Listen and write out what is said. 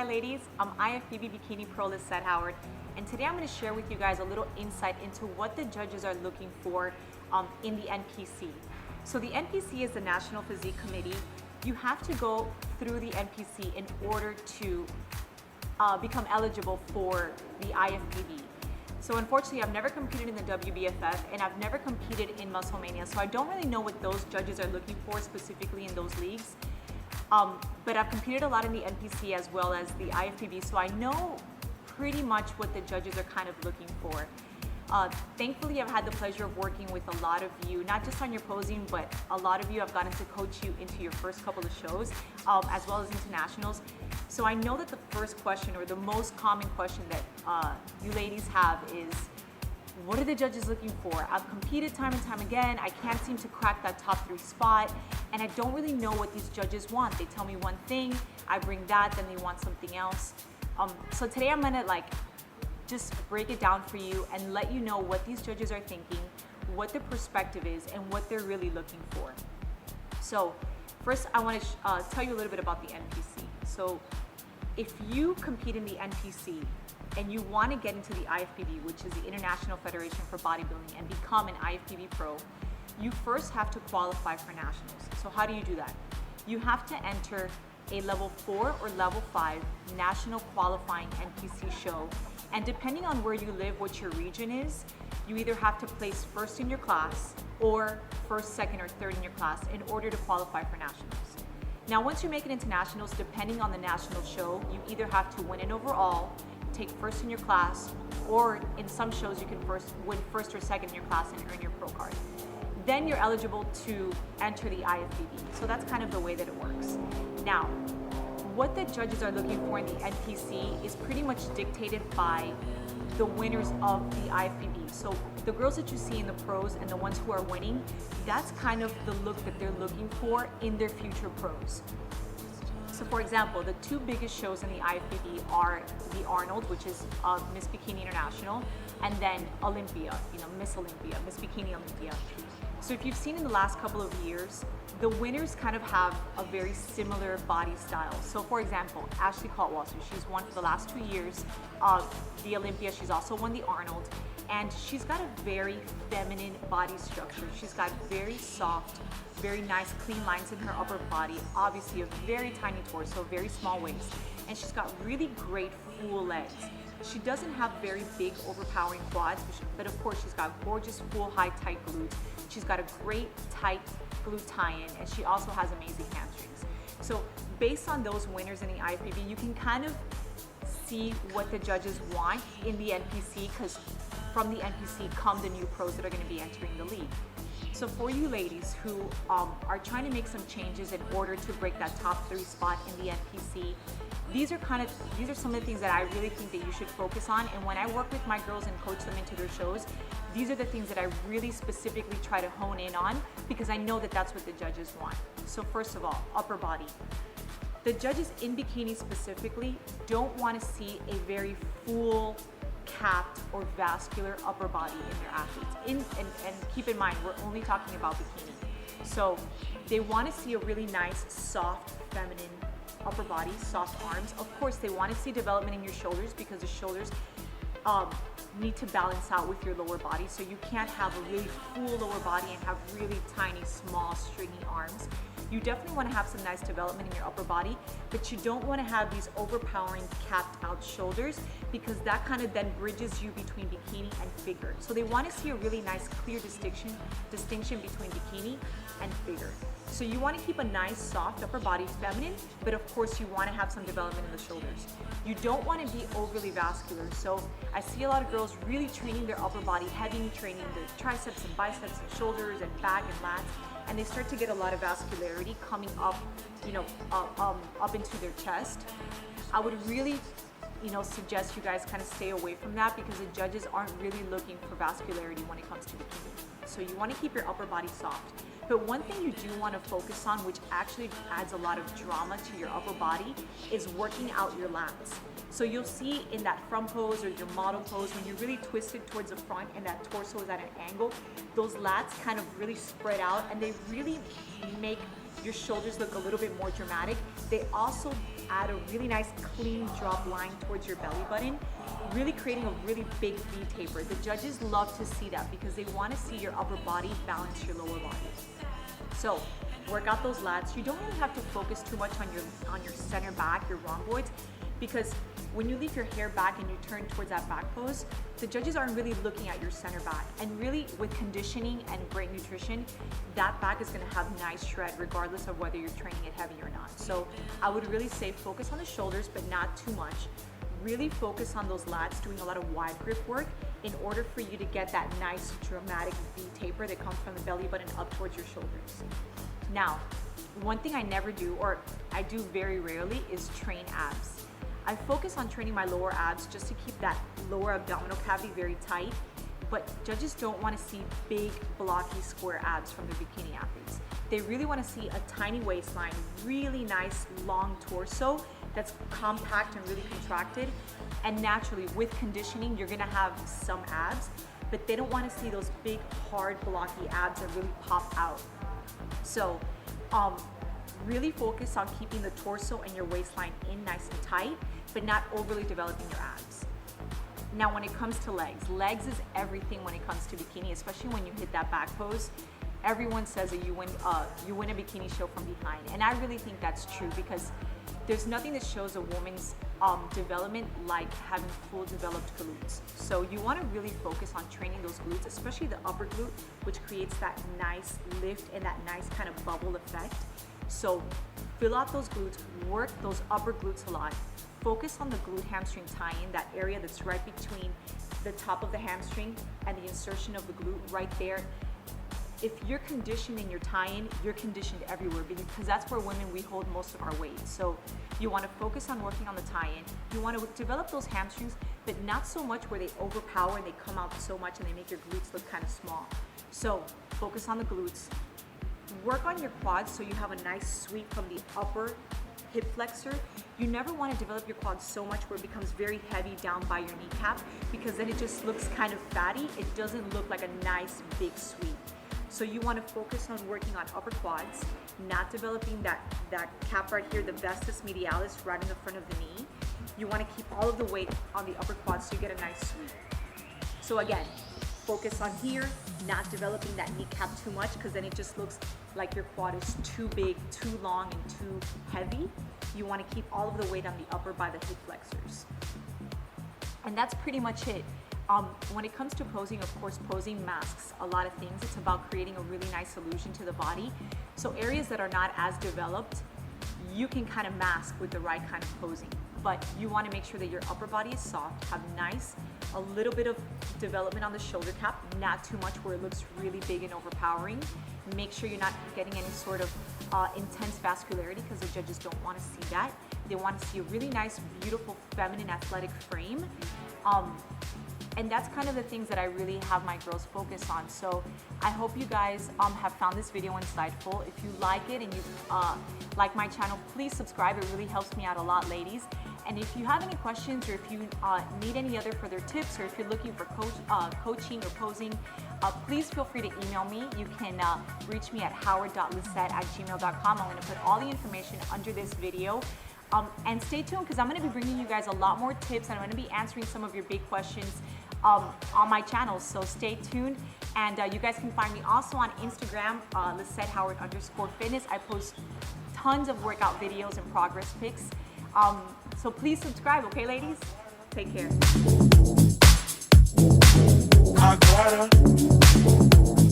ladies, I'm IFBB Bikini Pro Lisette Howard, and today I'm going to share with you guys a little insight into what the judges are looking for in the NPC. So the NPC is the National Physique Committee. You have to go through the NPC in order to become eligible for the IFBB. So unfortunately, I've never competed in the WBFF and I've never competed in Muscle Mania, so I don't really know what those judges are looking for specifically in those leagues. But I've competed a lot in the NPC as well as the IFBB, so I know pretty much what the judges are kind of looking for. Thankfully, I've had the pleasure of working with a lot of you, not just on your posing, but a lot of you I've gotten to coach you into your first couple of shows, as well as internationals. So I know that the first question, or the most common question that you ladies have is, what are the judges looking for? I've competed time and time again, I can't seem to crack that top 3 spot, and I don't really know what these judges want. They tell me one thing, I bring that, then they want something else. So today I'm gonna just break it down for you and let you know what these judges are thinking, what their perspective is, and what they're really looking for. So first I want to tell you a little bit about the NPC. So if you compete in the NPC and you want to get into the IFBB, which is the International Federation for Bodybuilding, and become an IFBB pro, you first have to qualify for nationals. So how do you do that? You have to enter a level 4 or level 5 national qualifying NPC show, and depending on where you live, what your region is, you either have to place first in your class or first, second, or third in your class in order to qualify for nationals. Now, once you make it into nationals, depending on the national show, you either have to win an overall, take first in your class, or in some shows you can win first or second in your class and earn your pro card. Then you're eligible to enter the IFBB. So that's kind of the way that it works. Now, what the judges are looking for in the NPC is pretty much dictated by the winners of the IFBB. So the girls that you see in the pros and the ones who are winning, that's kind of the look that they're looking for in their future pros. So for example, the 2 biggest shows in the IFBB are the Arnold, which is Miss Bikini International, and then Olympia, Miss Olympia, Miss Bikini Olympia. So if you've seen in the last couple of years, the winners kind of have a very similar body style. So for example, Ashley Caldwell, she's won for the last 2 years the Olympia, she's also won the Arnold, and she's got a very feminine body structure. She's got very soft, very nice clean lines in her upper body, obviously a very tiny torso, very small waist, and she's got really great full legs. She doesn't have very big overpowering quads, but of course she's got gorgeous full high tight glutes. She's got a great tight glute tie-in, and she also has amazing hamstrings. So based on those winners in the IFBB, you can kind of see what the judges want in the NPC, because from the NPC come the new pros that are going to be entering the league. So for you ladies who are trying to make some changes in order to break that top 3 spot in the NPC, these are some of the things that I really think that you should focus on. And when I work with my girls and coach them into their shows, these are the things that I really specifically try to hone in on, because I know that that's what the judges want. So first of all, upper body. The judges in bikini specifically don't want to see a very full capped or vascular upper body in their athletes. And keep in mind, we're only talking about bikini. So they want to see a really nice, soft, feminine upper body, soft arms. Of course, they want to see development in your shoulders, because the shoulders need to balance out with your lower body. So you can't have a really full lower body and have really tiny, small, stringy arms. You definitely want to have some nice development in your upper body, but you don't want to have these overpowering capped out shoulders, because that kind of then bridges you between bikini and figure. So they want to see a really nice clear distinction between bikini and figure. So you want to keep a nice soft upper body, feminine, but of course you want to have some development in the shoulders. You don't want to be overly vascular. So I see a lot of girls really training their upper body heavy, training the triceps and biceps and shoulders and back and lats, and they start to get a lot of vascularity coming up, up into their chest. I would really, suggest you guys kind of stay away from that, because the judges aren't really looking for vascularity when it comes to bikini. So you want to keep your upper body soft. But one thing you do want to focus on, which actually adds a lot of drama to your upper body, is working out your lats. So you'll see in that front pose or your model pose, when you're really twisted towards the front and that torso is at an angle, those lats kind of really spread out, and they really make your shoulders look a little bit more dramatic. They also add a really nice clean drop line towards your belly button, really creating a really big V taper. The judges love to see that because they want to see your upper body balance your lower body. So work out those lats. You don't really have to focus too much on your center back, your rhomboids, because when you leave your hair back and you turn towards that back pose, the judges aren't really looking at your center back. And really, with conditioning and great nutrition, that back is gonna have nice shred regardless of whether you're training it heavy or not. So I would really say focus on the shoulders, but not too much. Really focus on those lats, doing a lot of wide grip work in order for you to get that nice dramatic V taper that comes from the belly button up towards your shoulders. Now, one thing I never do, or I do very rarely, is train abs. I focus on training my lower abs just to keep that lower abdominal cavity very tight, but judges don't want to see big, blocky, square abs from their bikini athletes. They really want to see a tiny waistline, really nice, long torso that's compact and really contracted. And naturally, with conditioning, you're gonna have some abs, but they don't want to see those big, hard, blocky abs that really pop out. So, really focus on keeping the torso and your waistline in nice and tight, but not overly developing your abs. Now, when it comes to legs is everything when it comes to bikini, especially when you hit that back pose. Everyone says that you win a bikini show from behind, and I really think that's true because there's nothing that shows a woman's development like having full developed glutes. So you want to really focus on training those glutes, especially the upper glute, which creates that nice lift and that nice kind of bubble effect. So fill out those glutes, work those upper glutes a lot. Focus on the glute hamstring tie-in, that area that's right between the top of the hamstring and the insertion of the glute right there. If you're conditioned in your tie-in, you're conditioned everywhere because that's where women, we hold most of our weight. So you want to focus on working on the tie-in. You want to develop those hamstrings, but not so much where they overpower and they come out so much and they make your glutes look kind of small. So focus on the glutes. Work on your quads so you have a nice sweep from the upper hip flexor. You never want to develop your quads so much where it becomes very heavy down by your kneecap because then it just looks kind of fatty. It doesn't look like a nice big sweep. So you want to focus on working on upper quads, not developing that cap right here, the vastus medialis right in the front of the knee. You want to keep all of the weight on the upper quads so you get a nice sweep. So again, focus on here, not developing that kneecap too much because then it just looks like your quad is too big, too long, and too heavy. You want to keep all of the weight on the upper by the hip flexors. And that's pretty much it. When it comes to posing, of course, posing masks a lot of things. It's about creating a really nice illusion to the body. So areas that are not as developed, you can kind of mask with the right kind of posing. But you want to make sure that your upper body is soft, have nice, a little bit of development on the shoulder cap, not too much where it looks really big and overpowering. Make sure you're not getting any sort of intense vascularity because the judges don't want to see that. They want to see a really nice, beautiful, feminine, athletic frame. And that's kind of the things that I really have my girls focus on. So I hope you guys have found this video insightful. If you like it and you like my channel, please subscribe. It really helps me out a lot, ladies. And if you have any questions or if you need any other further tips or if you're looking for coaching or posing, please feel free to email me. You can reach me at howard.lisette@gmail.com. I'm going to put all the information under this video. And stay tuned because I'm going to be bringing you guys a lot more tips and I'm going to be answering some of your big questions on my channel. So stay tuned. And you guys can find me also on Instagram, LisetteHoward_fitness. I post tons of workout videos and progress pics. So please subscribe, okay, ladies? Take care. I got her.